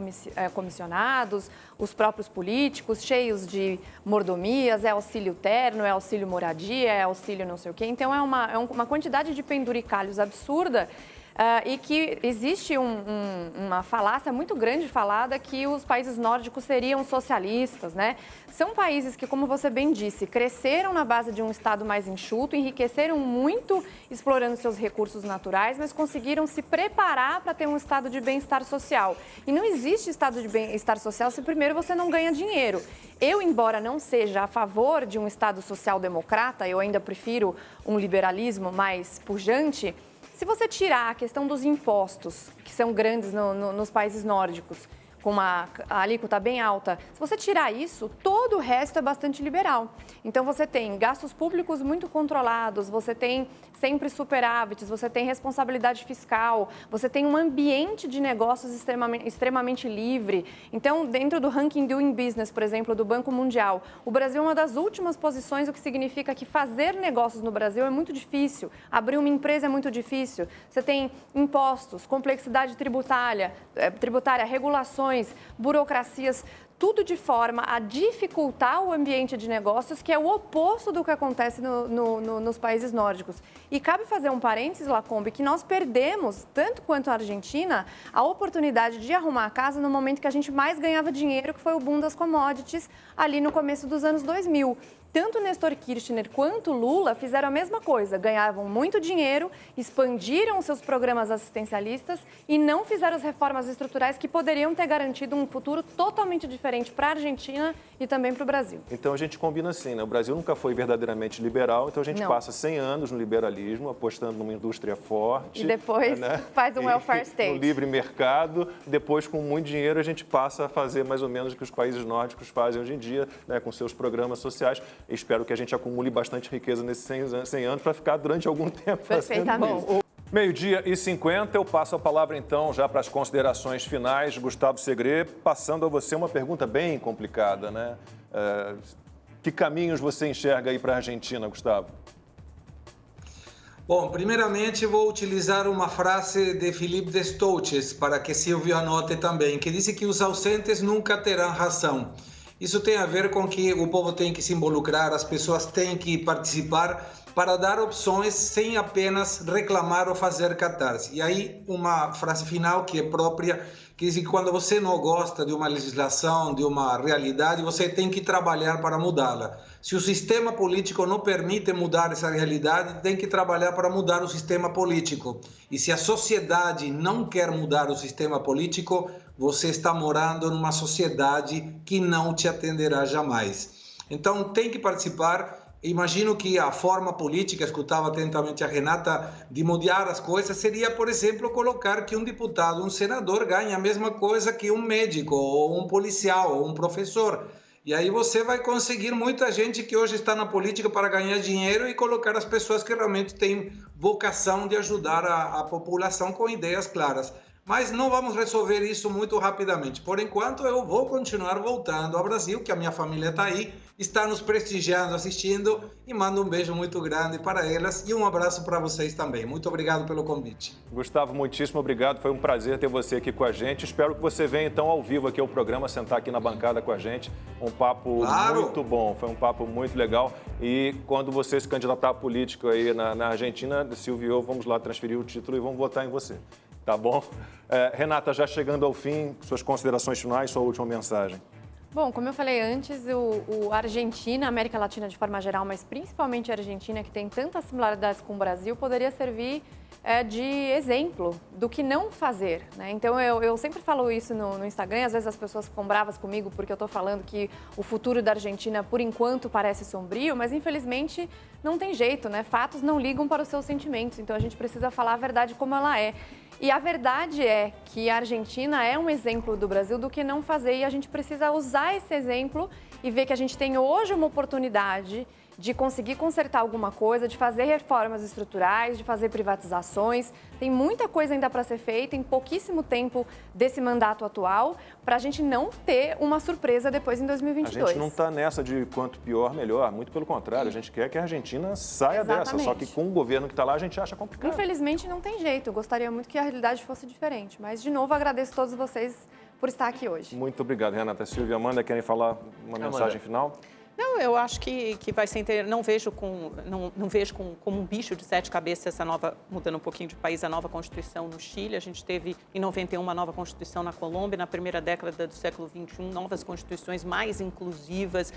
S4: comissionados, os próprios políticos, cheios de mordomias, é auxílio terno, é auxílio moradia, é auxílio não sei o quê. Então, é uma quantidade de penduricalhos absurda e que existe uma falácia muito grande falada que os países nórdicos seriam socialistas, né? São países que, como você bem disse, cresceram na base de um Estado mais enxuto, enriqueceram muito explorando seus recursos naturais, mas conseguiram se preparar para ter um estado de bem-estar social. E não existe estado de bem-estar social se primeiro você não ganha dinheiro. Eu, embora não seja a favor de um Estado social-democrata, eu ainda prefiro um liberalismo mais pujante. Se você tirar a questão dos impostos, que são grandes nos países nórdicos, com a alíquota bem alta, se você tirar isso, todo o resto é bastante liberal. Então, você tem gastos públicos muito controlados, você tem sempre superávites, você tem responsabilidade fiscal, você tem um ambiente de negócios extremamente livre. Então, dentro do ranking Doing Business, por exemplo, do Banco Mundial, o Brasil é uma das últimas posições, o que significa que fazer negócios no Brasil é muito difícil, abrir uma empresa é muito difícil. Você tem impostos, complexidade tributária, regulações, burocracias, tudo de forma a dificultar o ambiente de negócios, que é o oposto do que acontece nos países nórdicos. E cabe fazer um parênteses, Lacombe, que nós perdemos, tanto quanto a Argentina, a oportunidade de arrumar a casa no momento que a gente mais ganhava dinheiro, que foi o boom das commodities, ali no começo dos anos 2000. Tanto Néstor Kirchner quanto Lula fizeram a mesma coisa, ganhavam muito dinheiro, expandiram seus programas assistencialistas e não fizeram as reformas estruturais que poderiam ter garantido um futuro totalmente diferente para a Argentina e também para o Brasil.
S1: Então a gente combina assim, né? O Brasil nunca foi verdadeiramente liberal, então a gente passa 100 anos no liberalismo, apostando numa indústria forte.
S4: E depois faz um welfare state.
S1: No livre mercado, depois com muito dinheiro a gente passa a fazer mais ou menos o que os países nórdicos fazem hoje em dia, né? Com seus programas sociais. Espero que a gente acumule bastante riqueza nesses 100 anos para ficar durante algum tempo.
S4: Perfeitamente.
S1: Meio-dia e 50, eu passo a palavra então já para as considerações finais. Gustavo Segré, passando a você uma pergunta bem complicada, né? Que caminhos você enxerga aí para a Argentina, Gustavo?
S5: Bom, primeiramente vou utilizar uma frase de Filipe Destou para que Silvio anote também, que diz que os ausentes nunca terão razão. Isso tem a ver com que o povo tem que se involucrar, as pessoas têm que participar para dar opções sem apenas reclamar ou fazer catarse. E aí uma frase final que é própria, que diz que quando você não gosta de uma legislação, de uma realidade, você tem que trabalhar para mudá-la. Se o sistema político não permite mudar essa realidade, tem que trabalhar para mudar o sistema político. E se a sociedade não quer mudar o sistema político, você está morando numa sociedade que não te atenderá jamais. Então tem que participar. Imagino que a forma política, escutava atentamente a Renata, de mudar as coisas seria, por exemplo, colocar que um deputado, um senador ganhe a mesma coisa que um médico, ou um policial, ou um professor. E aí você vai conseguir muita gente que hoje está na política para ganhar dinheiro e colocar as pessoas que realmente têm vocação de ajudar a população com ideias claras. Mas não vamos resolver isso muito rapidamente. Por enquanto, eu vou continuar voltando ao Brasil, que a minha família está aí, está nos prestigiando, assistindo, e mando um beijo muito grande para elas e um abraço para vocês também. Muito obrigado pelo convite.
S1: Gustavo, muitíssimo obrigado. Foi um prazer ter você aqui com a gente. Espero que você venha, então, ao vivo aqui ao programa, sentar aqui na bancada com a gente. Um papo muito bom, foi um papo muito legal. E quando você se candidatar a político aí na Argentina, Silvio e eu vamos lá transferir o título e vamos votar em você. Tá bom? Renata, já chegando ao fim, suas considerações finais, sua última mensagem.
S4: Bom, como eu falei antes, a Argentina, a América Latina de forma geral, mas principalmente a Argentina, que tem tantas similaridades com o Brasil, poderia servir de exemplo do que não fazer, né? Então, eu sempre falo isso no Instagram, às vezes as pessoas ficam bravas comigo porque eu estou falando que o futuro da Argentina, por enquanto, parece sombrio, mas infelizmente não tem jeito, né? Fatos não ligam para os seus sentimentos, então a gente precisa falar a verdade como ela é. E a verdade é que a Argentina é um exemplo do Brasil do que não fazer e a gente precisa usar esse exemplo e ver que a gente tem hoje uma oportunidade de conseguir consertar alguma coisa, de fazer reformas estruturais, de fazer privatizações. Tem muita coisa ainda para ser feita em pouquíssimo tempo desse mandato atual, para a gente não ter uma surpresa depois em 2022.
S1: A gente não está nessa de quanto pior, melhor. Muito pelo contrário, a gente quer que a Argentina saia dessa. Só que com o governo que está lá, a gente acha complicado.
S4: Infelizmente, não tem jeito. Eu gostaria muito que a realidade fosse diferente. Mas, de novo, agradeço a todos vocês por estar aqui hoje.
S1: Muito obrigado, Renata. Silvia e Amanda, querem falar uma mensagem final?
S3: Não, eu acho que vai ser não vejo como um bicho de 7 cabeças essa nova, mudando um pouquinho de país, a nova Constituição no Chile. A gente teve em 91 uma nova Constituição na Colômbia, na primeira década do século XXI, novas constituições mais inclusivas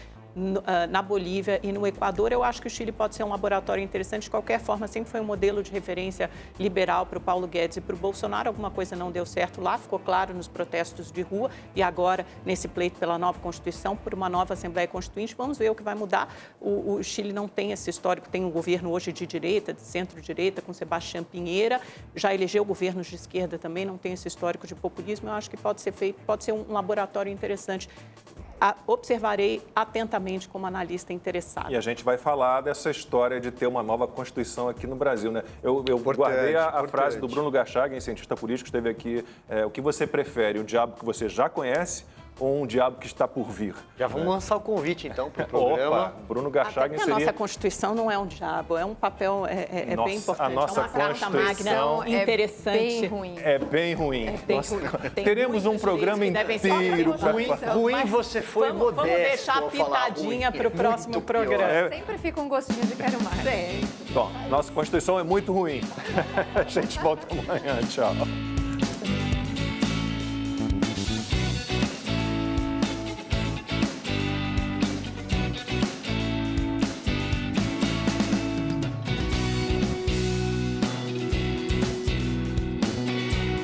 S3: na Bolívia e no Equador. Eu acho que o Chile pode ser um laboratório interessante. De qualquer forma, sempre foi um modelo de referência liberal para o Paulo Guedes e para o Bolsonaro. Alguma coisa não deu certo lá, ficou claro nos protestos de rua e agora nesse pleito pela nova Constituição, por uma nova Assembleia Constituinte. Vamos ver o que vai mudar. O Chile não tem esse histórico, tem um governo hoje de direita, de centro-direita, com Sebastián Piñera, já elegeu governos de esquerda também, não tem esse histórico de populismo. Eu acho que pode ser um laboratório interessante. Observarei atentamente como analista interessado.
S1: E a gente vai falar dessa história de ter uma nova Constituição aqui no Brasil, né? Eu guardei a frase do Bruno Garchagen, cientista político, que esteve aqui. O que você prefere, o diabo que você já conhece ou um diabo que está por vir?
S2: Já vamos lançar o convite, então, para o programa.
S1: Opa, Bruno Garchagen seria...
S3: A nossa Constituição não é um diabo, é um papel bem importante.
S1: A nossa
S3: é uma carta magna interessante.
S4: É bem ruim.
S1: É bem ruim. Teremos um programa inteiro.
S2: Ruim você foi modesto.
S3: Vamos deixar a pitadinha para o próximo programa.
S4: Sempre fica um gostinho de quero mais.
S1: Bom, nossa Constituição é muito ruim. A gente volta amanhã. Tchau.